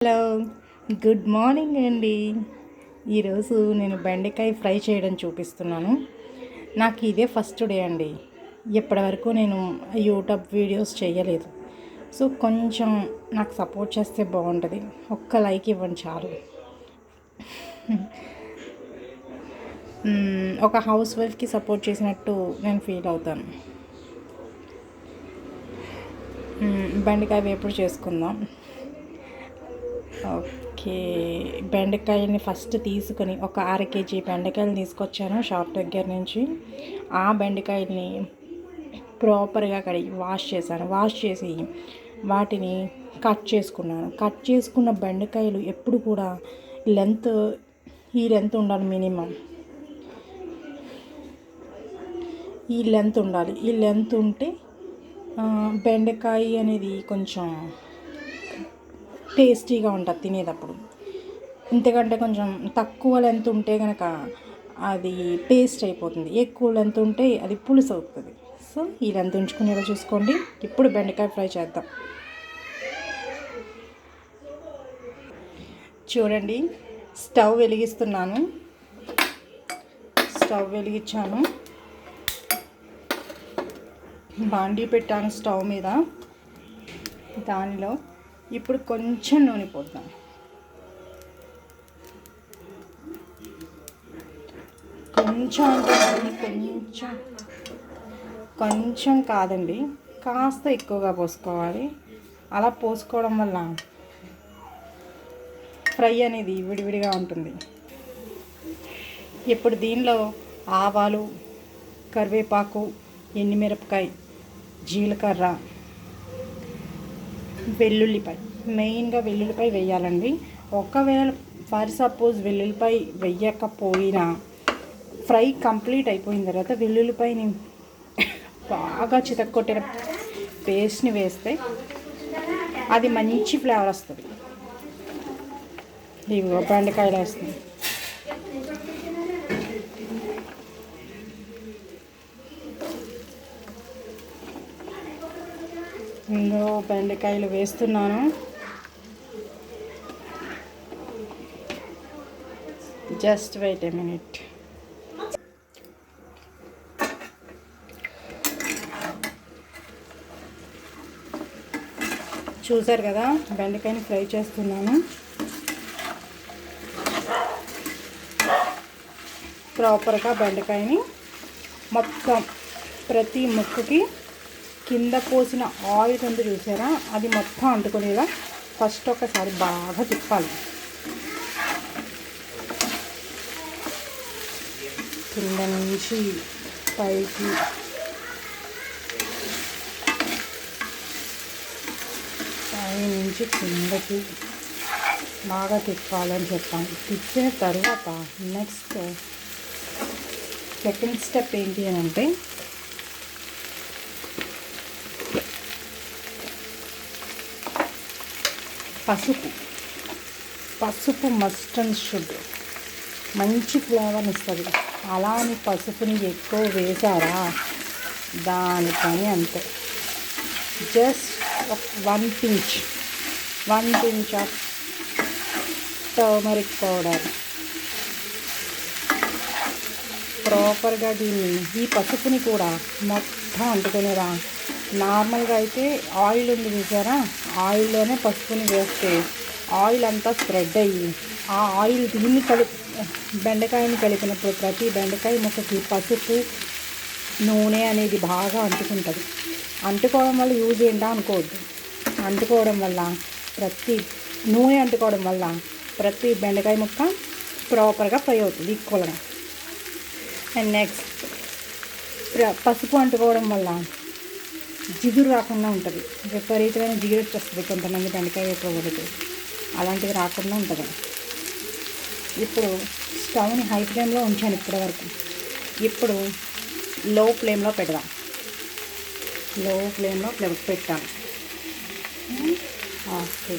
Hello, good morning అండి. ఈరోజు నేను బెండకాయ ఫ్రై చేయడం చూపిస్తున్నాను. నాకు ఇదే ఫస్ట్ డే అండి. ఇప్పటి వరకు నేను యూట్యూబ్ వీడియోస్ చేయలేదు. సో కొంచెం నాకు సపోర్ట్ చేస్తే బాగుంటుంది. ఒక్క లైక్ ఇవ్వండి చాలు. ఒక హౌస్ వైఫ్కి సపోర్ట్ చేసినట్టు నేను ఫీల్ అవుతాను. బెండకాయ వేపుడు చేసుకుందాం. ఓకే, బెండకాయని ఫస్ట్ తీసుకొని ఒక 1/2 kg బెండకాయలు తీసుకొచ్చాను షాప్ దగ్గర నుంచి. ఆ బెండకాయని ప్రాపర్గా కడిగి వాష్ చేశాను. వాష్ చేసి వాటిని కట్ చేసుకున్నాను. కట్ చేసుకున్న బెండకాయలు ఎప్పుడు కూడా ఈ లెంత్ ఉండాలి. మినిమం ఈ లెంత్ ఉండాలి. ఈ లెంత్ ఉంటే బెండకాయ అనేది కొంచెం టేస్టీగా ఉంటుంది తినేటప్పుడు. ఇంతకంటే కొంచెం తక్కువ లెంత్ ఉంటే కనుక అది పేస్ట్ అయిపోతుంది. ఎక్కువ లెంత్ ఉంటే అది పులుసు అవుతుంది. సో ఈ లెంత్ ఉంచుకునేలా చూసుకోండి. ఇప్పుడు బెండకాయ ఫ్రై చేద్దాం. చూడండి, స్టవ్ వెలిగిస్తున్నాను. స్టవ్ వెలిగించాను, బాండీ పెట్టాను స్టవ్ మీద. దానిలో ఇప్పుడు కొంచెం నూనె పోద్దాం. కొంచెం కొంచెం కాదండి, కాస్త ఎక్కువగా పోసుకోవాలి. అలా పోసుకోవడం వల్ల ఫ్రై అనేది విడివిడిగా ఉంటుంది. ఇప్పుడు దీనిలో ఆవాలు, కరివేపాకు, ఎండుమిరపకాయ, జీలకర్ర, వెల్లుల్లిపాయ, మెయిన్గా వెల్లుల్లిపాయ వేయాలండి. ఒకవేళ ఫర్ సపోజ్ వెల్లుల్లిపాయ వేయకపోయినా ఫ్రై కంప్లీట్ అయిపోయిన తర్వాత వెల్లుల్లిపాయని బాగా చితక్కొట్టిన పేస్ట్ని వేస్తే అది మంచి ఫ్లేవర్ వస్తుంది. ఇవి బెండకాయలు వేస్తుంది. ఇందులో బెండకాయలు వేస్తున్నాను. Just wait a minute. చూసారు కదా, బెండకాయని ఫ్రై చేస్తున్నాను. ప్రాపర్గా బెండకాయని మొత్తం ప్రతి ముక్కకి కింద పోసిన ఆయిల్ ఉంది చూసారా, అది మొత్తం అంటుకునేలా ఫస్ట్ ఒకసారి బాగా తిప్పాలి. కింద నుంచి పైకి నుంచి కిందకి బాగా తిప్పాలని చెప్పాను. తిప్పిన తర్వాత నెక్స్ట్ సెకండ్ స్టెప్ ఏంటి అని అంటే పసుపు మస్ట్ అండ్ షుడ్ మంచి ఫ్లేవర్ని ఇస్తుంది. అలా అని పసుపుని ఎక్కువ వేసారా దాని పని అంతే. Just 1 pinch of turmeric powder. ప్రాపర్గా ఈ పసుపుని కూడా మొత్తం అంటుకునేలా. నార్మల్గా అయితే ఆయిల్ ఉంది చూసారా, ఆయిల్లోనే పసుపుని వేస్తే ఆయిల్ అంతా స్ప్రెడ్ అయ్యి ఆ ఆయిల్ దీన్ని బెండకాయని కలిపినప్పుడు ప్రతి బెండకాయ ముక్కకి పసుపు నూనె అనేది బాగా అంటుకుంటుంది. అంటుకోవడం వల్ల యూజ్ ఏంటా అనుకోవద్దు. అంటుకోవడం వల్ల నూనె అంటుకోవడం వల్ల ప్రతి బెండకాయ ముక్క ప్రాపర్గా ఫ్రై అవుతుంది ఈక్వల్గా. అండ్ నెక్స్ట్ పసుపు అంటుకోవడం వల్ల జిగురు రాకుండా ఉంటుంది. విపరీతమైన జిగురు వచ్చేస్తుంది కొంతమంది బెండకాయ వేపుడు, అలాంటివి రాకుండా ఉంటుంది. ఇప్పుడు స్టవ్ని హై ఫ్లేమ్లో ఉంచాను ఇప్పటివరకు. ఇప్పుడు లో ఫ్లేమ్లో పెడదాం. లో ఫ్లేమ్లో పెట్టాను. ఓకే,